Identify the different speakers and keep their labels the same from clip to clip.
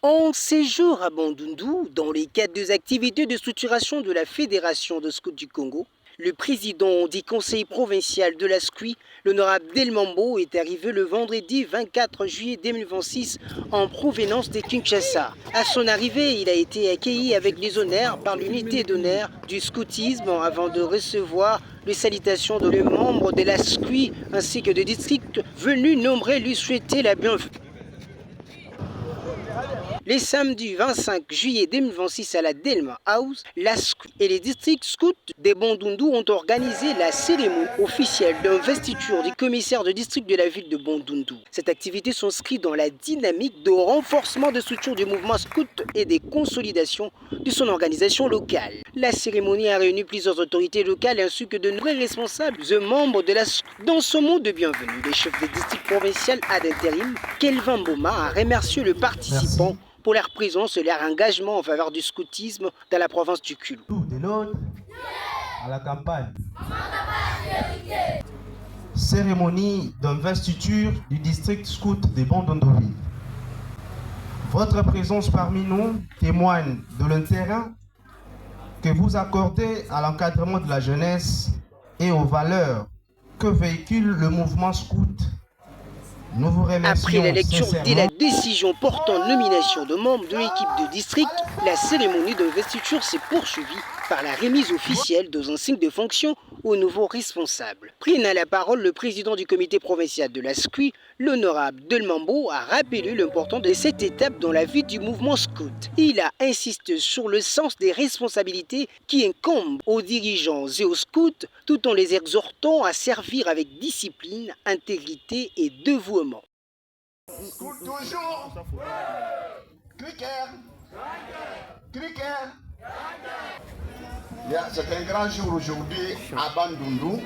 Speaker 1: En séjour à Bandundu, dans le cadre des activités de structuration de la Fédération de Scouts du Congo, le président du conseil provincial de la SCUI, l'honorable Delmambo, est arrivé le vendredi 24 juillet 2026 en provenance de Kinshasa. À son arrivée, il a été accueilli avec les honneurs par l'unité d'honneur du scoutisme avant de recevoir les salutations de les membres de la SCUI ainsi que des districts venus nombreux lui souhaiter la bienvenue. Les samedis 25 juillet 2026 à la Delma House, la SCUI et les districts scouts de Bandundu ont organisé la cérémonie officielle d'investiture du commissaire de district de la ville de Bandundu. Cette activité s'inscrit dans la dynamique de renforcement de structures du mouvement scout et des consolidations de son organisation locale. La cérémonie a réuni plusieurs autorités locales ainsi que de nombreux responsables et membres de la SCUI. Dans ce mot de bienvenue, le chef de district provincial ad intérim, Kelvin Boma, a remercié le participant pour leur présence et leur engagement en faveur du scoutisme dans la province du Kulu.
Speaker 2: De l'autre à la campagne. Cérémonie d'investiture du district scout de Bandundu. Votre présence parmi nous témoigne de l'intérêt que vous accordez à l'encadrement de la jeunesse et aux valeurs que véhicule le mouvement scout. Nous vous remercions.
Speaker 1: Après la lecture de la décision portant nomination de membres de l'équipe de district, la cérémonie d'investiture s'est poursuivie par la remise officielle des insignes de fonction aux nouveaux responsables. Prenant la parole, le président du comité provincial de la SCUI, l'honorable Delmambo, a rappelé l'importance de cette étape dans la vie du mouvement scout. Il a insisté sur le sens des responsabilités qui incombent aux dirigeants et aux scouts, tout en les exhortant à servir avec discipline, intégrité et dévouement.
Speaker 3: Scout toujours. Cliquer. Cliquer. C'est un grand jour aujourd'hui à Bandundu,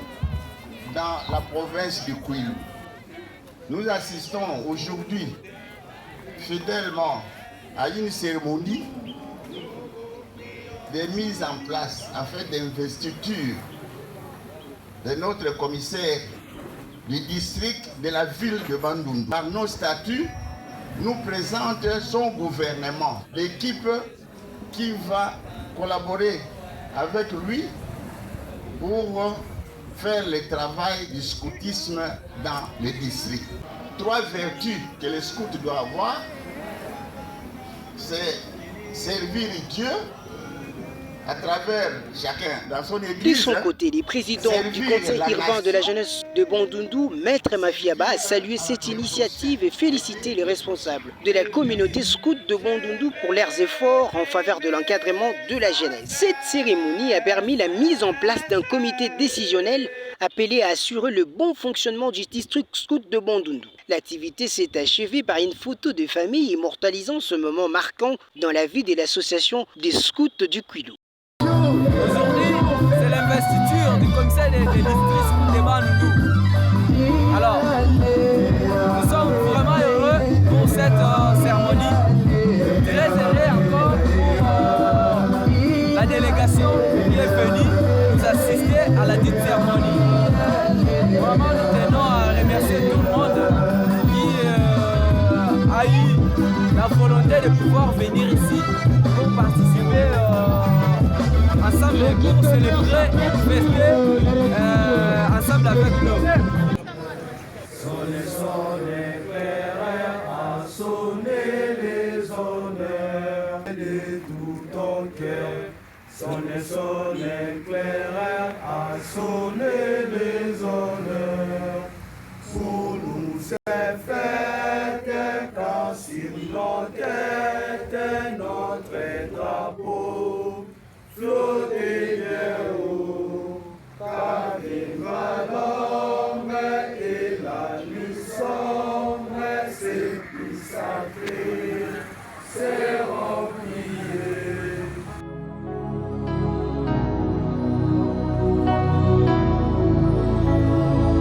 Speaker 3: dans la province du Kwilu. Nous assistons aujourd'hui fidèlement à une cérémonie de mise en place afin d'investiture de notre commissaire du district de la ville de Bandundu. Par nos statuts, nous présente son gouvernement, l'équipe qui va collaborer avec lui pour faire le travail du scoutisme dans le district. 3 vertus que le scout doit avoir, c'est servir Dieu à travers chacun dans son église.
Speaker 1: De son côté, le président du conseil urbain de la jeunesse de Bandundu, Maître Mafiaba, a salué cette initiative et félicité les responsables de la communauté scout de Bandundu pour leurs efforts en faveur de l'encadrement de la jeunesse. Cette cérémonie a permis la mise en place d'un comité décisionnel appelé à assurer le bon fonctionnement du district scout de Bandundu. L'activité s'est achevée par une photo de famille immortalisant ce moment marquant dans la vie de l'association des scouts du Kwilu.
Speaker 4: Aujourd'hui, c'est l'investiture du commissaire des districts de Bandundu. Alors, nous sommes vraiment heureux pour cette cérémonie. Très heureux encore pour la délégation qui est venue nous assister à la dite cérémonie. Vraiment, nous tenons à remercier tout le monde qui a eu la volonté de pouvoir venir ici pour participer ensemble pour célébrer et fêter ensemble avec nous.
Speaker 5: Sonnez, clairs, à sonner les honneurs de tout ton cœur. Sonnez, clairs, à sonner les honneurs. Pour nous c'est fait.